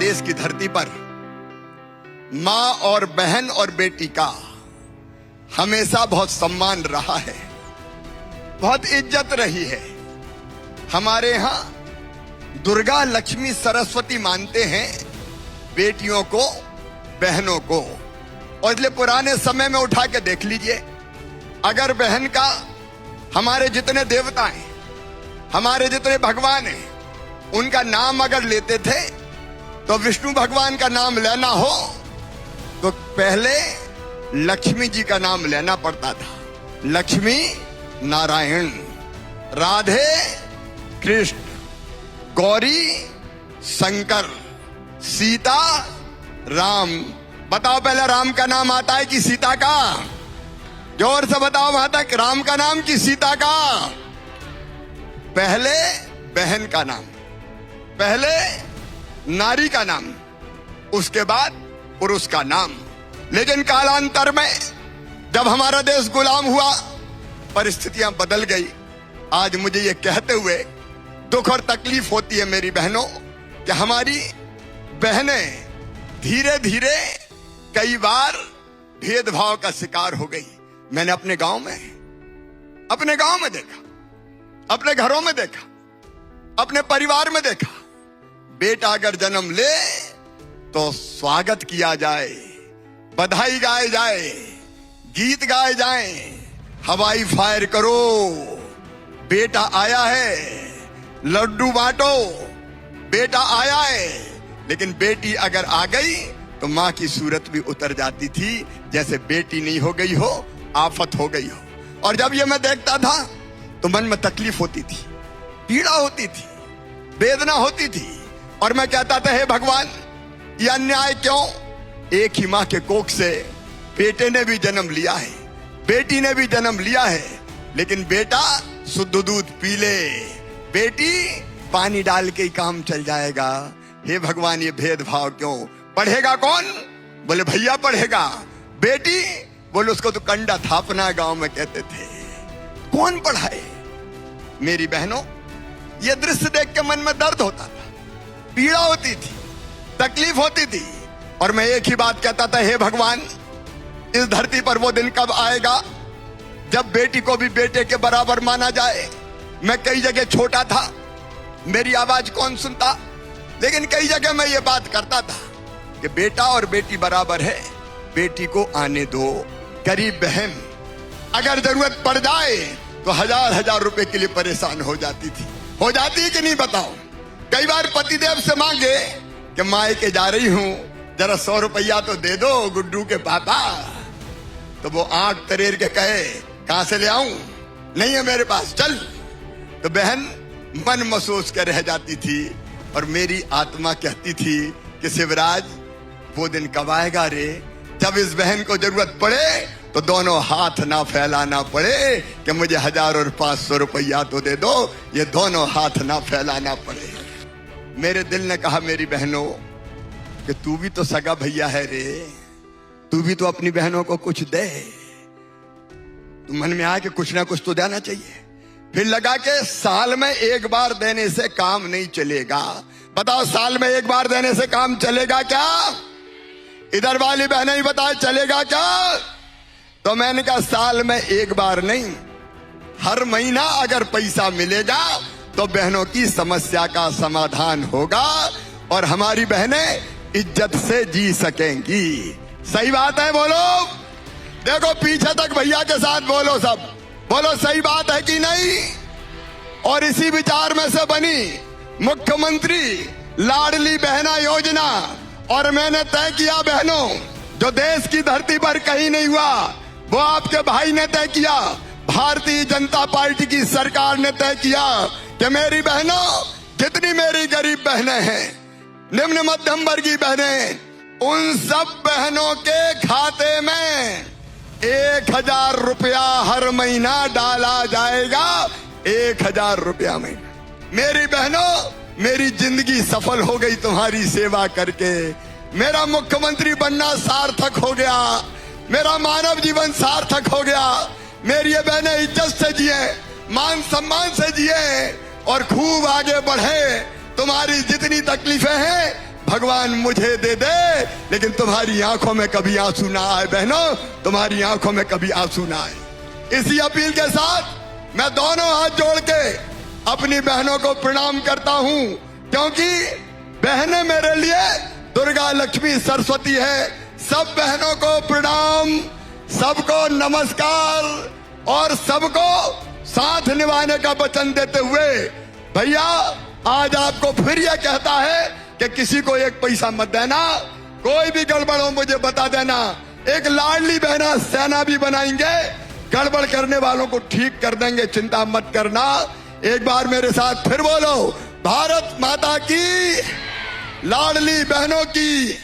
देश की धरती पर माँ और बहन और बेटी का हमेशा बहुत सम्मान रहा है, बहुत इज्जत रही है। हमारे यहाँ दुर्गा लक्ष्मी सरस्वती मानते हैं बेटियों को, बहनों को। और इसलिए पुराने समय में उठा के देख लीजिए, अगर बहन का हमारे जितने देवता हैं, हमारे जितने भगवान हैं, उनका नाम अगर लेते थे तो विष्णु भगवान का नाम लेना हो तो पहले लक्ष्मी जी का नाम लेना पड़ता था। लक्ष्मी नारायण, राधे कृष्ण, गौरी शंकर, सीता राम। बताओ पहले राम का नाम आता है कि सीता का? जोर से बताओ वहां तक, राम का नाम कि सीता का? पहले बहन का नाम, पहले नारी का नाम, उसके बाद पुरुष का नाम। लेकिन कालांतर में जब हमारा देश गुलाम हुआ, परिस्थितियां बदल गई। आज मुझे ये कहते हुए दुख और तकलीफ होती है मेरी बहनों कि हमारी बहनें धीरे धीरे कई बार भेदभाव का शिकार हो गई। मैंने अपने गांव में देखा, अपने घरों में देखा, अपने परिवार में देखा। बेटा अगर जन्म ले तो स्वागत किया जाए, बधाई गाए जाए, गीत गाए जाए, हवाई फायर करो, बेटा आया है, लड्डू बांटो, बेटा आया है। लेकिन बेटी अगर आ गई तो मां की सूरत भी उतर जाती थी, जैसे बेटी नहीं हो गई हो, आफत हो गई हो। और जब ये मैं देखता था तो मन में तकलीफ होती थी, पीड़ा होती थी, वेदना होती थी। और मैं कहता था, हे भगवान, ये अन्याय क्यों? एक ही मां के कोख से बेटे ने भी जन्म लिया है, बेटी ने भी जन्म लिया है, लेकिन बेटा शुद्ध दूध पी ले, बेटी पानी डाल के ही काम चल जाएगा। हे भगवान, ये भेदभाव क्यों? पढ़ेगा कौन? बोले भैया पढ़ेगा। बेटी? बोले उसको तो कंडा थापना गांव में कहते थे। कौन पढ़ाए? मेरी बहनों, ये दृश्य देख के मन में दर्द होता था, पीड़ा होती थी, तकलीफ होती थी। और मैं एक ही बात कहता था, हे भगवान, इस धरती पर वो दिन कब आएगा जब बेटी को भी बेटे के बराबर माना जाए। मैं कई जगह छोटा था, मेरी आवाज कौन सुनता, लेकिन कई जगह मैं ये बात करता था कि बेटा और बेटी बराबर है, बेटी को आने दो। गरीब बहन अगर जरूरत पड़ जाए तो हजार रुपए के लिए परेशान हो जाती थी। हो जाती है कि नहीं बताओ? कई बार पतिदेव से मांगे कि मायके जा रही हूं, जरा 100 रुपया तो दे दो गुड्डू के पापा। तो वो आंख तरेर के कहे, कहां से ले आऊं? नहीं है मेरे पास, चल। तो बहन मन महसूस कर रह जाती थी और मेरी आत्मा कहती थी कि शिवराज, वो दिन कब आएगा रे जब इस बहन को जरूरत पड़े तो दोनों हाथ ना फैलाना पड़े कि मुझे 1000 और 500 रुपया तो दे दो, ये दोनों हाथ ना फैलाना पड़े। मेरे दिल ने कहा, मेरी बहनों, कि तू भी तो सगा भैया है रे, तू भी तो अपनी बहनों को कुछ दे। तो मन में आया कि कुछ ना कुछ तो देना चाहिए। फिर लगा कि साल में एक बार देने से काम नहीं चलेगा। बताओ, साल में एक बार देने से काम चलेगा क्या? इधर वाली बहनें ही बताए, चलेगा क्या? तो मैंने कहा, साल में एक बार नहीं, हर महीना अगर पैसा मिलेगा तो बहनों की समस्या का समाधान होगा और हमारी बहनें इज्जत से जी सकेंगी। सही बात है? बोलो, देखो पीछे तक भैया के साथ बोलो, सब बोलो, सही बात है कि नहीं? और इसी विचार में से बनी मुख्यमंत्री लाडली बहना योजना। और मैंने तय किया बहनों, जो देश की धरती पर कहीं नहीं हुआ वो आपके भाई ने तय किया, भारतीय जनता पार्टी की सरकार ने तय किया कि मेरी बहनों, जितनी मेरी गरीब बहनें हैं, निम्न मध्यम वर्गीय बहनें, उन सब बहनों के खाते में 1000 रुपया हर महीना डाला जाएगा। 1000 रुपया महीना। मेरी बहनों, मेरी जिंदगी सफल हो गई तुम्हारी सेवा करके। मेरा मुख्यमंत्री बनना सार्थक हो गया, मेरा मानव जीवन सार्थक हो गया। मेरी ये बहनें इज्जत से जिए, मान सम्मान से जिए और खूब आगे बढ़े। तुम्हारी जितनी तकलीफें हैं भगवान मुझे दे दे, लेकिन तुम्हारी आंखों में कभी आंसू ना आए बहनों, तुम्हारी आंखों में कभी आंसू ना आए। इसी अपील के साथ मैं दोनों हाथ जोड़ के अपनी बहनों को प्रणाम करता हूं, क्योंकि बहनें मेरे लिए दुर्गा लक्ष्मी सरस्वती है। सब बहनों को प्रणाम, सबको नमस्कार और सबको साथ निभाने का वचन देते हुए भैया आज आपको फिर यह कहता है कि किसी को एक पैसा मत देना, कोई भी गड़बड़ हो मुझे बता देना। एक लाडली बहना सेना भी बनाएंगे, गड़बड़ करने वालों को ठीक कर देंगे, चिंता मत करना। एक बार मेरे साथ फिर बोलो, भारत माता की, लाडली बहनों की